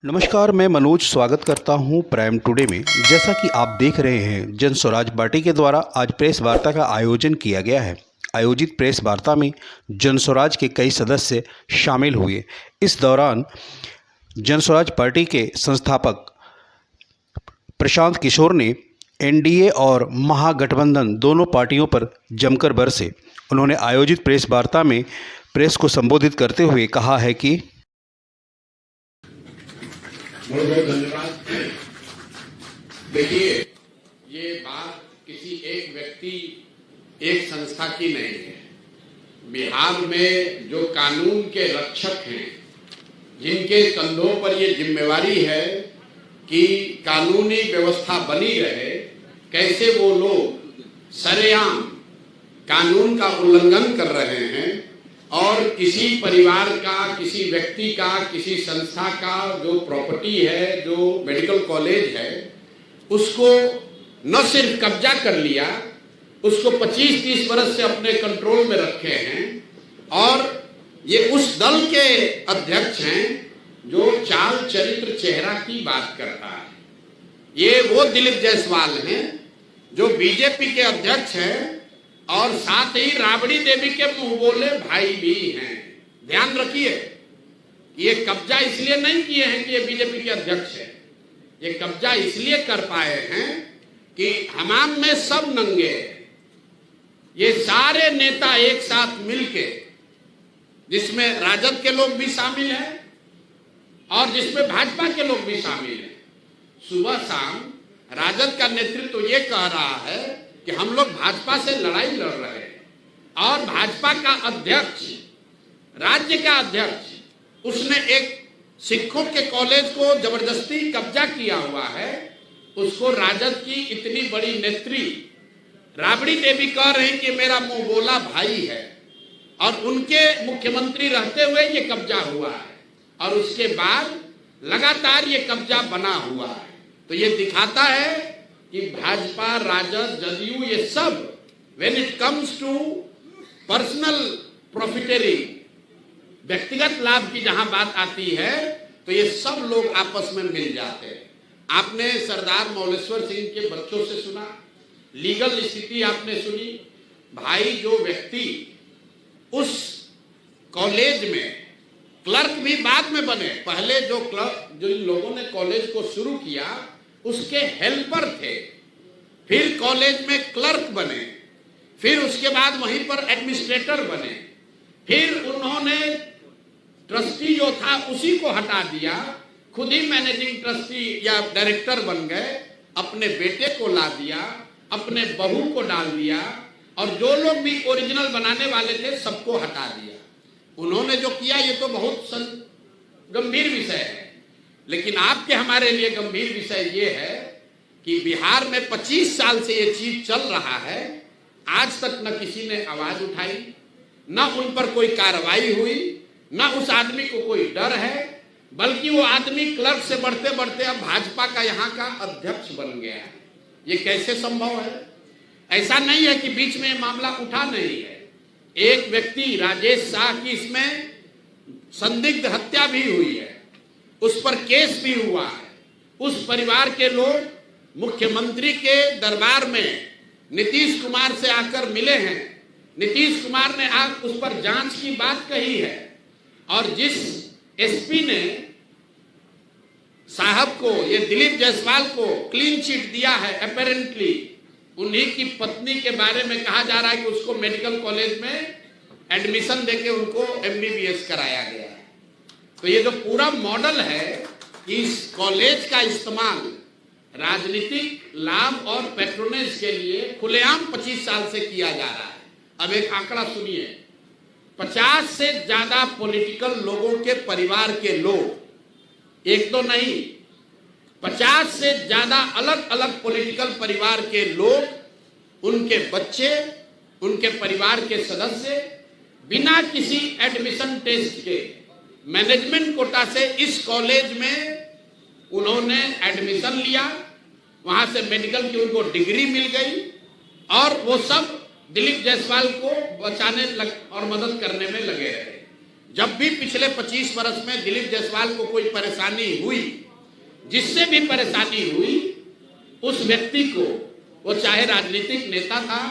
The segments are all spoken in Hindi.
नमस्कार, मैं मनोज स्वागत करता हूं प्राइम टुडे में। जैसा कि आप देख रहे हैं, जन स्वराज पार्टी के द्वारा आज प्रेस वार्ता का आयोजन किया गया है। आयोजित प्रेस वार्ता में जन स्वराज के कई सदस्य शामिल हुए। इस दौरान जन स्वराज पार्टी के संस्थापक प्रशांत किशोर ने एनडीए और महागठबंधन दोनों पार्टियों पर जमकर बरसे। उन्होंने आयोजित प्रेस वार्ता में प्रेस को संबोधित करते हुए कहा है कि बहुत बहुत धन्यवाद। देखिए, ये बात किसी एक व्यक्ति एक संस्था की नहीं है। बिहार में जो कानून के रक्षक हैं, जिनके कंधों पर ये जिम्मेवारी है कि कानूनी व्यवस्था बनी रहे, कैसे वो लोग सरेआम कानून का उल्लंघन कर रहे हैं और किसी परिवार का, किसी व्यक्ति का, किसी संस्था का जो प्रॉपर्टी है, जो मेडिकल कॉलेज है, उसको न सिर्फ कब्जा कर लिया, उसको 25-30 बरस से अपने कंट्रोल में रखे हैं। और ये उस दल के अध्यक्ष हैं जो चाल चरित्र चेहरा की बात करता है। ये वो दिलीप जायसवाल हैं जो बीजेपी के अध्यक्ष हैं और साथ ही राबड़ी देवी के मुंह बोले भाई भी हैं। ध्यान रखिए, ये कब्जा इसलिए नहीं किए हैं कि ये बीजेपी के अध्यक्ष है। ये कब्जा इसलिए कर पाए हैं कि हमाम में सब नंगे हैं। ये सारे नेता एक साथ मिलके, जिसमें राजद के लोग भी शामिल हैं और जिसमें भाजपा के लोग भी शामिल हैं। सुबह शाम राजद का नेतृत्व ये कह रहा है कि हम लोग भाजपा से लड़ाई लड़ रहे हैं और भाजपा का अध्यक्ष, राज्य का अध्यक्ष, उसने एक सिखों के कॉलेज को जबरदस्ती कब्जा किया हुआ है। उसको राजद की इतनी बड़ी नेत्री राबड़ी देवी कह रहे हैं कि मेरा मुंह बोला भाई है और उनके मुख्यमंत्री रहते हुए ये कब्जा हुआ है और उसके बाद लगातार ये कब्जा बना हुआ है। तो ये दिखाता है कि भाजपा, राजद, जदयू, ये सब when it comes to personal proprietary, व्यक्तिगत लाभ की जहां बात आती है तो ये सब लोग आपस में मिल जाते हैं। आपने सरदार मौलेश्वर सिंह के बच्चों से सुना, लीगल स्थिति आपने सुनी। भाई, जो व्यक्ति उस कॉलेज में क्लर्क भी बाद में बने, पहले जो लोगों ने कॉलेज को शुरू किया उसके हेल्पर थे, फिर कॉलेज में क्लर्क बने, फिर उसके बाद वहीं पर एडमिनिस्ट्रेटर बने, फिर उन्होंने ट्रस्टी जो था उसी को हटा दिया, खुद ही मैनेजिंग ट्रस्टी या डायरेक्टर बन गए, अपने बेटे को ला दिया, अपने बहू को डाल दिया और जो लोग भी ओरिजिनल बनाने वाले थे सबको हटा दिया। उन्होंने जो किया ये तो बहुत गंभीर विषय है, लेकिन आपके हमारे लिए गंभीर विषय ये है कि बिहार में 25 साल से ये चीज चल रहा है। आज तक न किसी ने आवाज उठाई, न उन पर कोई कार्रवाई हुई, न उस आदमी को कोई डर है, बल्कि वो आदमी क्लर्क से बढ़ते बढ़ते अब भाजपा का यहाँ का अध्यक्ष बन गया है। ये कैसे संभव है? ऐसा नहीं है कि बीच में मामला उठा नहीं है। एक व्यक्ति राजेश शाह की इसमें संदिग्ध हत्या भी हुई है, उस पर केस भी हुआ है। उस परिवार के लोग मुख्यमंत्री के दरबार में नीतीश कुमार से आकर मिले हैं। नीतीश कुमार ने आज उस पर जांच की बात कही है और जिस एसपी ने साहब को, ये दिलीप जायसवाल को क्लीन चिट दिया है, अपेरेंटली उन्हीं की पत्नी के बारे में कहा जा रहा है कि उसको मेडिकल कॉलेज में एडमिशन देके उनको MBBS कराया गया है। तो ये जो पूरा मॉडल है कि इस कॉलेज का इस्तेमाल राजनीतिक लाभ और पैट्रोनेज के लिए खुलेआम 25 साल से किया जा रहा है। अब एक आंकड़ा सुनिए, 50 से ज्यादा पॉलिटिकल लोगों के परिवार के लोग, एक तो नहीं, 50 से ज्यादा अलग अलग पॉलिटिकल परिवार के लोग, उनके बच्चे, उनके परिवार के सदस्य बिना किसी एडमिशन टेस्ट के मैनेजमेंट कोटा से इस कॉलेज में उन्होंने एडमिशन लिया, वहां से मेडिकल की उनको डिग्री मिल गई और वो सब दिलीप जायसवाल को बचाने और मदद करने में लगे रहे। जब भी पिछले 25 वर्ष में दिलीप जायसवाल को कोई परेशानी हुई, जिससे भी परेशानी हुई, उस व्यक्ति को, वो चाहे राजनीतिक नेता था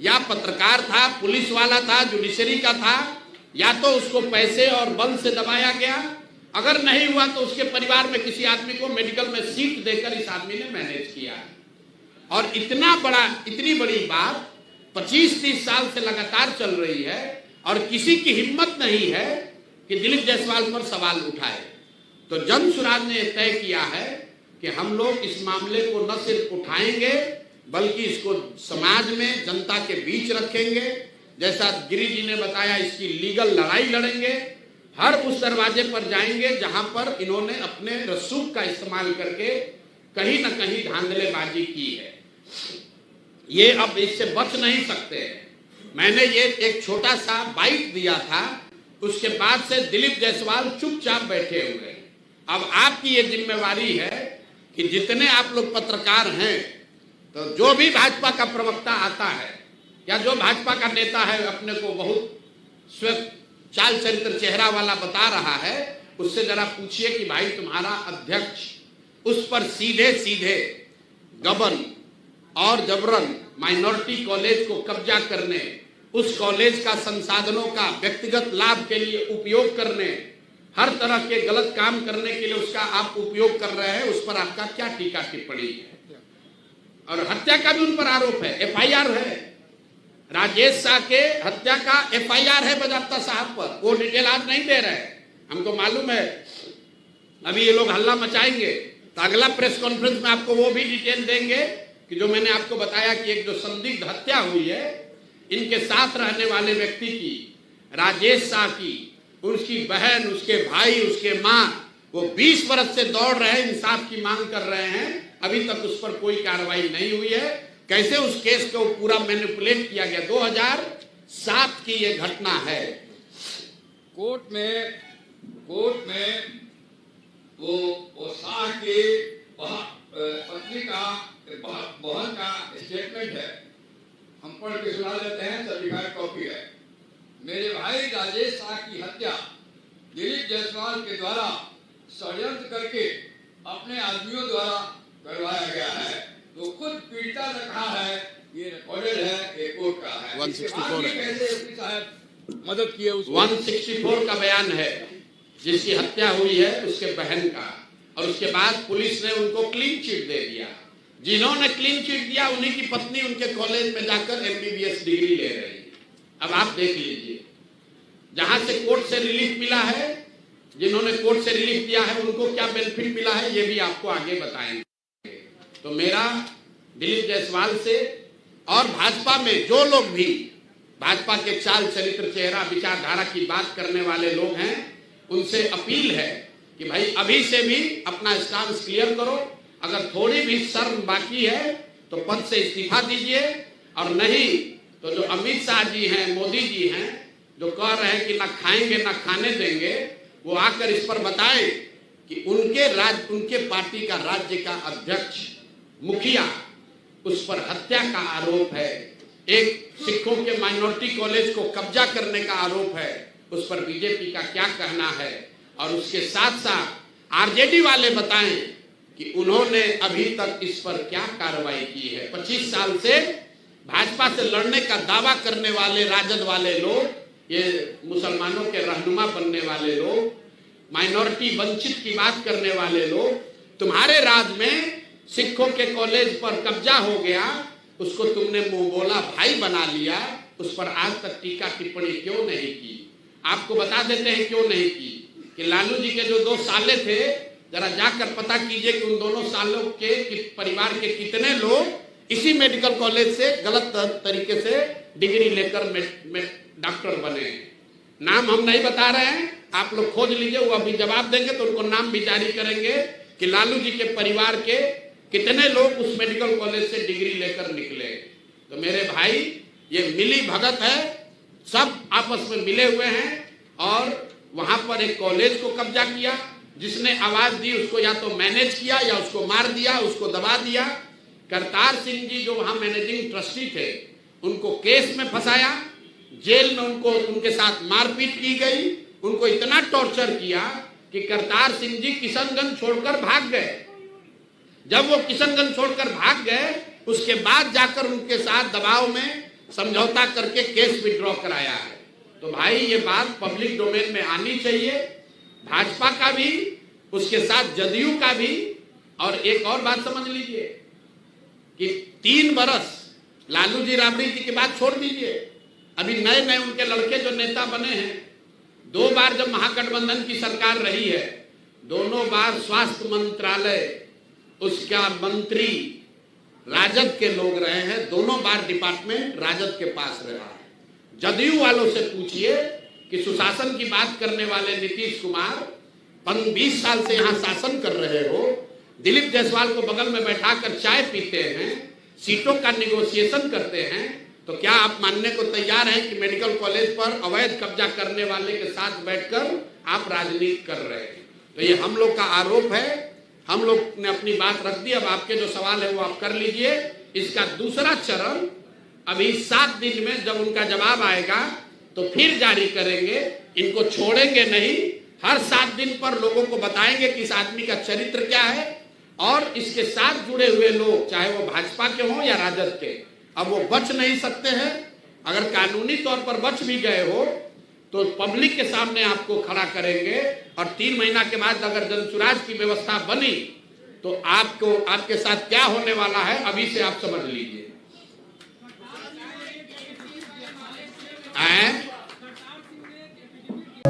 या पत्रकार था, पुलिस वाला था, जुडिशरी का था, या तो उसको पैसे और बल से दबाया गया, अगर नहीं हुआ तो उसके परिवार में किसी आदमी को मेडिकल में सीट देकर इस आदमी ने मैनेज किया। और इतनी बड़ी बात 25-30 साल से लगातार चल रही है और किसी की हिम्मत नहीं है कि दिलीप जायसवाल पर सवाल उठाए। तो जन सुराज ने तय किया है कि हम लोग इस मामले को न सिर्फ उठाएंगे बल्कि इसको समाज में, जनता के बीच रखेंगे। जैसा गिरी जी ने बताया, इसकी लीगल लड़ाई लड़ेंगे। हर उस दरवाजे पर जाएंगे जहां पर इन्होंने अपने रसूख का इस्तेमाल करके कहीं न कहीं धांधलेबाजी की है। ये अब इससे बच नहीं सकते। मैंने ये एक छोटा सा बाइट दिया था, उसके बाद से दिलीप जायसवाल चुपचाप बैठे हुए। अब आपकी ये जिम्मेवारी है कि जितने आप लोग पत्रकार हैं, तो जो भी भाजपा का प्रवक्ता आता है या जो भाजपा का नेता है अपने को बहुत चाल चरित्र चेहरा वाला बता रहा है, उससे जरा पूछिए कि भाई तुम्हारा अध्यक्ष उस पर सीधे सीधे गबन और जबरन माइनॉरिटी कॉलेज को कब्जा करने, उस कॉलेज का संसाधनों का व्यक्तिगत लाभ के लिए उपयोग करने, हर तरह के गलत काम करने के लिए उसका आप उपयोग कर रहे हैं, उस पर आपका क्या टीका टिप्पणी है? और हत्या का भी उन पर आरोप है, एफआईआर है। राजेश शाह के हत्या का एफआईआर है बजाप्ता साहब पर। वो डिटेल आज नहीं दे रहे, हमको मालूम है। अभी ये लोग हल्ला मचाएंगे तो अगला प्रेस कॉन्फ्रेंस में आपको वो भी डिटेल देंगे कि जो मैंने आपको बताया कि एक जो संदिग्ध हत्या हुई है, इनके साथ रहने वाले व्यक्ति की, राजेश शाह की, उसकी बहन, उसके भाई, उसके माँ, वो 20 वर्ष से दौड़ रहे हैं, इंसाफ की मांग कर रहे हैं। अभी तक उस पर कोई कार्रवाई नहीं हुई है। कैसे उस केस को पूरा मैनिपुलेट किया गया। 2007 की ये घटना है। कोर्ट में वो शाह के पत्नी का, बहन का स्टेटमेंट है, हम पढ़ के सुना लेते हैं, सर्टिफाइड कॉपी है। मेरे भाई राजेश शाह की हत्या दिलीप जायसवाल के द्वारा षड्यंत्र करके अपने आदमियों द्वारा करवाया गया है। तो खुद पीड़िता ने कहा है, ये रिकॉर्डेड है, ये कोर्ट का है। 164 है। कैसे साहब मदद किए उसको? 164 का बयान है, जिसकी हत्या हुई है उसके बहन का, और उसके बाद पुलिस ने उनको क्लीन चिट दे दिया। जिन्होंने क्लीन चिट दिया उन्हीं की पत्नी उनके कॉलेज में जाकर MBBS डिग्री ले रही है। अब आप देख लीजिए, जहां से कोर्ट से रिलीफ मिला है, जिन्होंने कोर्ट से रिलीफ दिया है उनको क्या बेनिफिट मिला है, ये भी आपको आगे बताएंगे। तो मेरा दिलीप जायसवाल से और भाजपा में जो लोग भी भाजपा के चाल चरित्र चेहरा विचारधारा की बात करने वाले लोग हैं, उनसे अपील है कि भाई अभी से भी अपना स्टांस क्लियर करो। अगर थोड़ी भी शर्म बाकी है तो पद से इस्तीफा दीजिए, और नहीं तो जो अमित शाह जी हैं, मोदी जी हैं, जो कह रहे हैं कि ना खाएंगे ना खाने देंगे, वो आकर इस पर बताएं कि उनके पार्टी का राज्य का अध्यक्ष, मुखिया, उस पर हत्या का आरोप है, एक सिखों के माइनॉरिटी कॉलेज को कब्जा करने का आरोप है, उस पर बीजेपी का क्या कहना है। और उसके साथ साथ आरजेडी वाले बताएं कि उन्होंने अभी तक इस पर क्या कार्रवाई की है। 25 साल से भाजपा से लड़ने का दावा करने वाले राजद वाले लोग, ये मुसलमानों के रहनुमा बनने वाले लोग, माइनॉरिटी वंचित की बात करने वाले लोग, तुम्हारे राज में सिखों के कॉलेज पर कब्जा हो गया, उसको तुमने मुंह बोला भाई बना लिया, उस पर आज तक टीका टिप्पणी क्यों नहीं की? आपको बता देते हैं क्यों नहीं की कि लालू जी के जो 2 साले थे, जरा जाकर पता कीजिए कि उन दोनों सालों के परिवार के कितने लोग इसी मेडिकल कॉलेज से गलत तरीके से डिग्री लेकर डॉक्टर बने। नाम हम नहीं बता रहे हैं, आप लोग खोज लीजिए, वो अभी जवाब देंगे तो उनको नाम भी जारी करेंगे कि लालू जी के परिवार के कितने लोग उस मेडिकल कॉलेज से डिग्री लेकर निकले। तो मेरे भाई, ये मिली भगत है, सब आपस में मिले हुए हैं और वहां पर एक कॉलेज को कब्जा किया। जिसने आवाज दी उसको या तो मैनेज किया या उसको मार दिया, उसको दबा दिया। करतार सिंह जी जो वहां मैनेजिंग ट्रस्टी थे, उनको केस में फंसाया, जेल में उनके साथ मारपीट की गई, उनको इतना टॉर्चर किया कि करतार सिंह जी किशनगंज छोड़कर भाग गए। जब वो किशनगंज छोड़कर भाग गए, उसके बाद जाकर उनके साथ दबाव में समझौता करके केस विड्रॉ कराया है। तो भाई ये बात पब्लिक डोमेन में आनी चाहिए, भाजपा का भी, उसके साथ जदयू का भी। और एक और बात समझ लीजिए कि 3 बरस लालू जी राबड़ी जी की बात छोड़ दीजिए, अभी नए नए उनके लड़के जो नेता बने हैं, 2 बार जब महागठबंधन की सरकार रही है, दोनों बार स्वास्थ्य मंत्रालय उसका मंत्री राजद के लोग रहे हैं, दोनों बार डिपार्टमेंट राजद के पास रहा है। जदयू वालों से पूछिए कि सुशासन की बात करने वाले नीतीश कुमार 20 साल से यहां शासन कर रहे हो, दिलीप जायसवाल को बगल में बैठाकर चाय पीते हैं, सीटों का निगोशिएशन करते हैं, तो क्या आप मानने को तैयार हैं कि मेडिकल कॉलेज पर अवैध कब्जा करने वाले के साथ बैठकर आप राजनीति कर रहे हैं? तो ये हम लोग का आरोप है, हम लोग ने अपनी बात रख दी। अब आपके जो सवाल है वो आप कर लीजिए। इसका दूसरा चरण अभी 7 दिन में जब उनका जवाब आएगा तो फिर जारी करेंगे। इनको छोड़ेंगे नहीं, हर 7 दिन पर लोगों को बताएंगे कि इस आदमी का चरित्र क्या है, और इसके साथ जुड़े हुए लोग चाहे वो भाजपा के हों या राजद के, अब वो बच नहीं सकते हैं। अगर कानूनी तौर पर बच भी गए हो तो पब्लिक के सामने आपको खड़ा करेंगे, और 3 महीना के बाद अगर जनसुराज की व्यवस्था बनी तो आपको, आपके साथ क्या होने वाला है अभी से आप समझ लीजिए।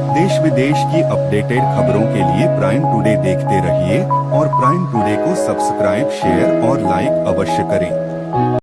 देश विदेश की अपडेटेड खबरों के लिए प्राइम टुडे देखते रहिए और प्राइम टुडे को सब्सक्राइब, शेयर और लाइक अवश्य करें।